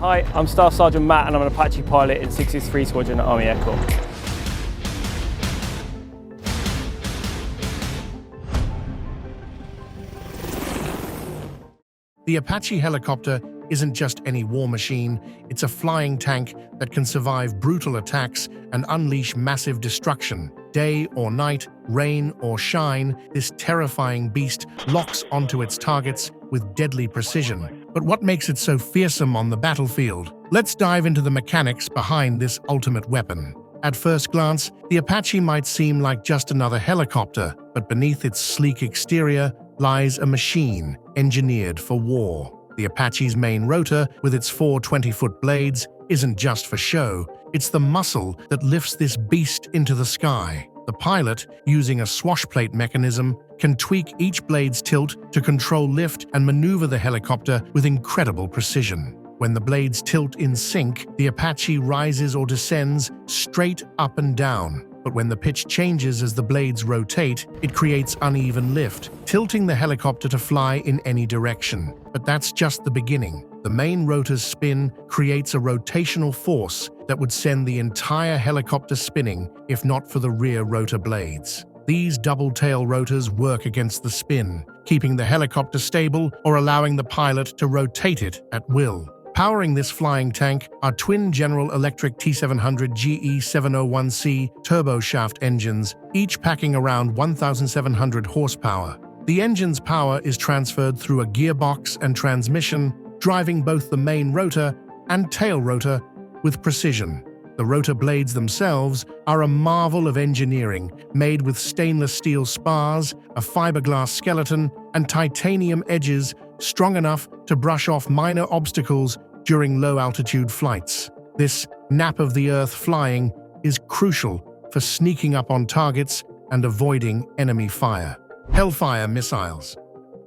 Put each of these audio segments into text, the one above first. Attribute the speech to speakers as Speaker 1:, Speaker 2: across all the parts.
Speaker 1: Hi, I'm Staff Sergeant Matt and I'm an Apache pilot in 663 Squadron at Army Air Corps.
Speaker 2: The Apache helicopter isn't just any war machine, it's a flying tank that can survive brutal attacks and unleash massive destruction. Day or night, rain or shine, this terrifying beast locks onto its targets with deadly precision. But what makes it so fearsome on the battlefield? Let's dive into the mechanics behind this ultimate weapon. At first glance, the Apache might seem like just another helicopter, but beneath its sleek exterior lies a machine engineered for war. The Apache's main rotor, with its four 20-foot blades, isn't just for show. It's the muscle that lifts this beast into the sky. The pilot, using a swash plate mechanism, can tweak each blade's tilt to control lift and maneuver the helicopter with incredible precision. When the blades tilt in sync, the Apache rises or descends straight up and down. But when the pitch changes as the blades rotate, it creates uneven lift, tilting the helicopter to fly in any direction. But that's just the beginning. The main rotor's spin creates a rotational force that would send the entire helicopter spinning, if not for the rear rotor blades. These double-tail rotors work against the spin, keeping the helicopter stable or allowing the pilot to rotate it at will. Powering this flying tank are twin General Electric T700 GE701C turboshaft engines, each packing around 1,700 horsepower. The engine's power is transferred through a gearbox and transmission, driving both the main rotor and tail rotor with precision. The rotor blades themselves are a marvel of engineering, made with stainless steel spars, a fiberglass skeleton, and titanium edges strong enough to brush off minor obstacles during low-altitude flights. This nap-of-the-earth flying is crucial for sneaking up on targets and avoiding enemy fire. Hellfire missiles.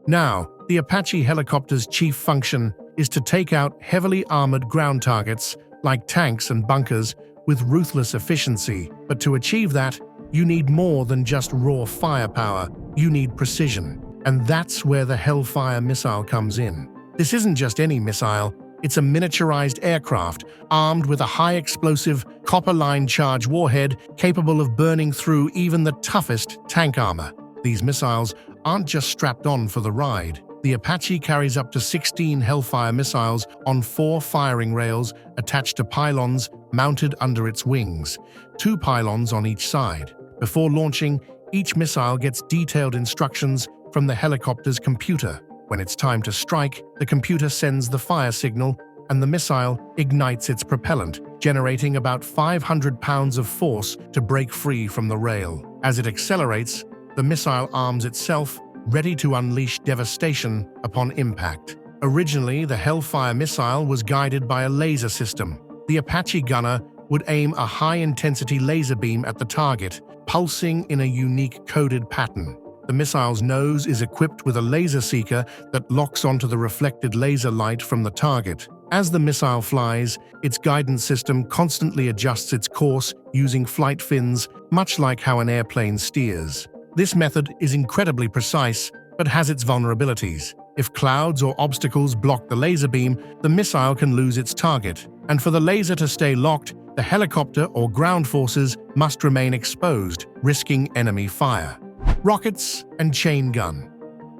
Speaker 2: Now, the Apache helicopter's chief function is to take out heavily armored ground targets like tanks and bunkers with ruthless efficiency. But to achieve that, you need more than just raw firepower. You need precision. And that's where the Hellfire missile comes in. This isn't just any missile, it's a miniaturized aircraft armed with a high-explosive, copper-lined charge warhead capable of burning through even the toughest tank armor. These missiles aren't just strapped on for the ride. The Apache carries up to 16 Hellfire missiles on 4 firing rails attached to pylons mounted under its wings, 2 pylons on each side. Before launching, each missile gets detailed instructions from the helicopter's computer. When it's time to strike, the computer sends the fire signal, and the missile ignites its propellant, generating about 500 pounds of force to break free from the rail. As it accelerates, the missile arms itself, ready to unleash devastation upon impact. Originally, the Hellfire missile was guided by a laser system. The Apache gunner would aim a high-intensity laser beam at the target, pulsing in a unique coded pattern. The missile's nose is equipped with a laser seeker that locks onto the reflected laser light from the target. As the missile flies, its guidance system constantly adjusts its course using flight fins, much like how an airplane steers. This method is incredibly precise, but has its vulnerabilities. If clouds or obstacles block the laser beam, the missile can lose its target. And for the laser to stay locked, the helicopter or ground forces must remain exposed, risking enemy fire. Rockets and chain gun.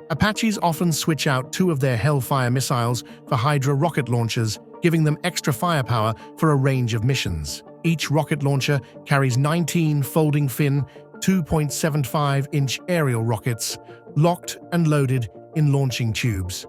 Speaker 2: Apaches often switch out 2 of their Hellfire missiles for Hydra rocket launchers, giving them extra firepower for a range of missions. Each rocket launcher carries 19 folding fin, 2.75-inch aerial rockets, locked and loaded in launching tubes.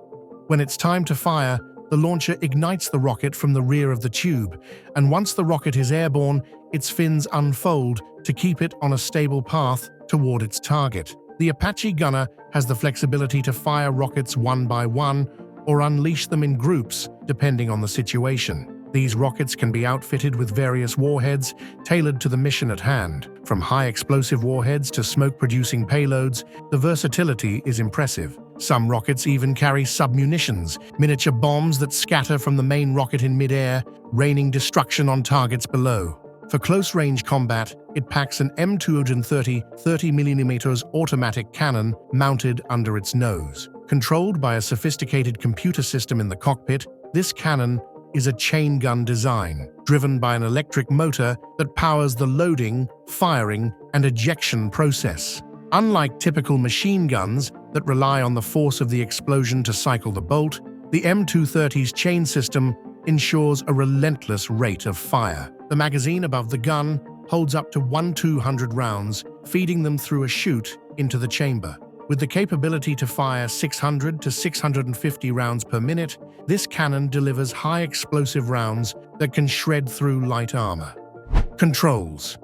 Speaker 2: When it's time to fire, the launcher ignites the rocket from the rear of the tube, and once the rocket is airborne, its fins unfold to keep it on a stable path toward its target. The Apache gunner has the flexibility to fire rockets one by one or unleash them in groups, depending on the situation. These rockets can be outfitted with various warheads tailored to the mission at hand. From high-explosive warheads to smoke-producing payloads, the versatility is impressive. Some rockets even carry submunitions, miniature bombs that scatter from the main rocket in mid-air, raining destruction on targets below. For close-range combat, it packs an M230 30mm automatic cannon mounted under its nose. Controlled by a sophisticated computer system in the cockpit, this cannon is a chain gun design, driven by an electric motor that powers the loading, firing, and ejection process. Unlike typical machine guns that rely on the force of the explosion to cycle the bolt, the M230's chain system ensures a relentless rate of fire. The magazine above the gun holds up to 200 rounds, feeding them through a chute into the chamber. With the capability to fire 600 to 650 rounds per minute, this cannon delivers high explosive rounds that can shred through light armor. Controls.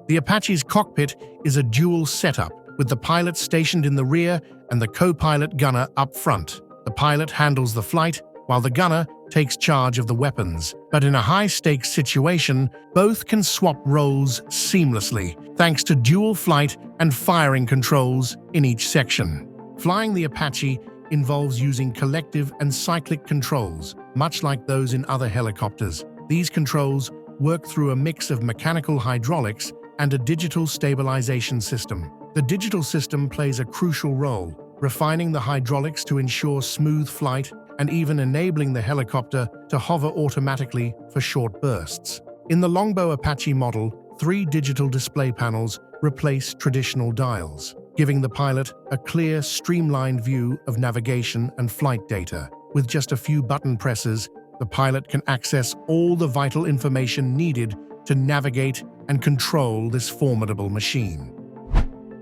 Speaker 2: The Apache's cockpit is a dual setup, with the pilot stationed in the rear and the co-pilot gunner up front. The pilot handles the flight, while the gunner takes charge of the weapons. But in a high-stakes situation, both can swap roles seamlessly, thanks to dual flight and firing controls in each section. Flying the Apache involves using collective and cyclic controls, much like those in other helicopters. These controls work through a mix of mechanical hydraulics and a digital stabilization system. The digital system plays a crucial role, refining the hydraulics to ensure smooth flight and even enabling the helicopter to hover automatically for short bursts. In the Longbow Apache model, 3 digital display panels replace traditional dials, giving the pilot a clear, streamlined view of navigation and flight data. With just a few button presses, the pilot can access all the vital information needed to navigate and control this formidable machine.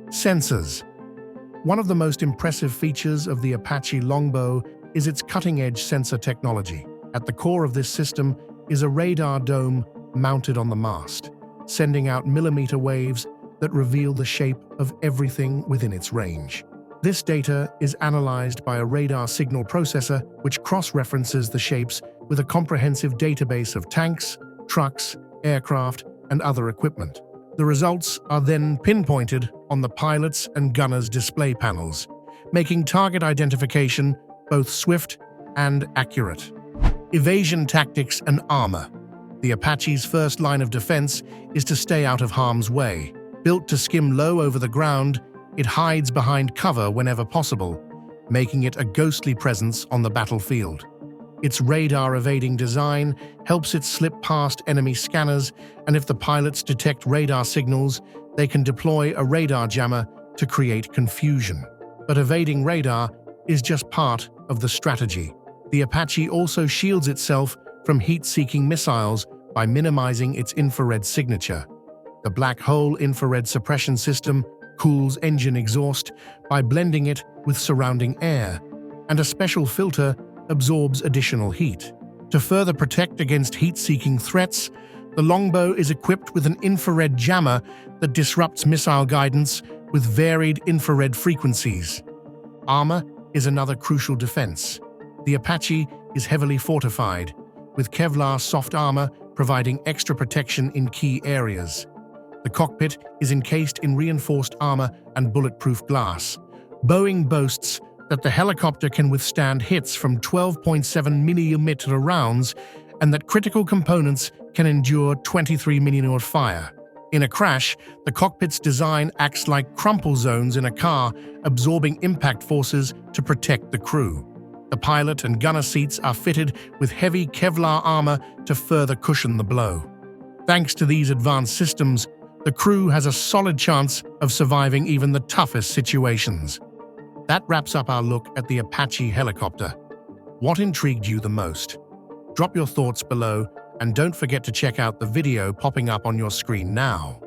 Speaker 2: Sensors. One of the most impressive features of the Apache Longbow is its cutting-edge sensor technology. At the core of this system is a radar dome mounted on the mast, sending out millimeter waves that reveal the shape of everything within its range. This data is analyzed by a radar signal processor which cross-references the shapes with a comprehensive database of tanks, trucks, aircraft, and other equipment. The results are then pinpointed on the pilot's and gunner's display panels, making target identification both swift and accurate. Evasion tactics and armor. The Apache's first line of defense is to stay out of harm's way. Built to skim low over the ground, it hides behind cover whenever possible, making it a ghostly presence on the battlefield. Its radar-evading design helps it slip past enemy scanners, and if the pilots detect radar signals, they can deploy a radar jammer to create confusion. But evading radar is just part of the strategy. The Apache also shields itself from heat-seeking missiles by minimizing its infrared signature. The black hole infrared suppression system cools engine exhaust by blending it with surrounding air, and a special filter absorbs additional heat. To further protect against heat-seeking threats, the Longbow is equipped with an infrared jammer that disrupts missile guidance with varied infrared frequencies. Armor is another crucial defense. The Apache is heavily fortified, with Kevlar soft armor providing extra protection in key areas. The cockpit is encased in reinforced armor and bulletproof glass. Boeing boasts that the helicopter can withstand hits from 12.7mm rounds and that critical components can endure 23mm fire. In a crash, the cockpit's design acts like crumple zones in a car, absorbing impact forces to protect the crew. The pilot and gunner seats are fitted with heavy Kevlar armor to further cushion the blow. Thanks to these advanced systems, the crew has a solid chance of surviving even the toughest situations. That wraps up our look at the Apache helicopter. What intrigued you the most? Drop your thoughts below and don't forget to check out the video popping up on your screen now.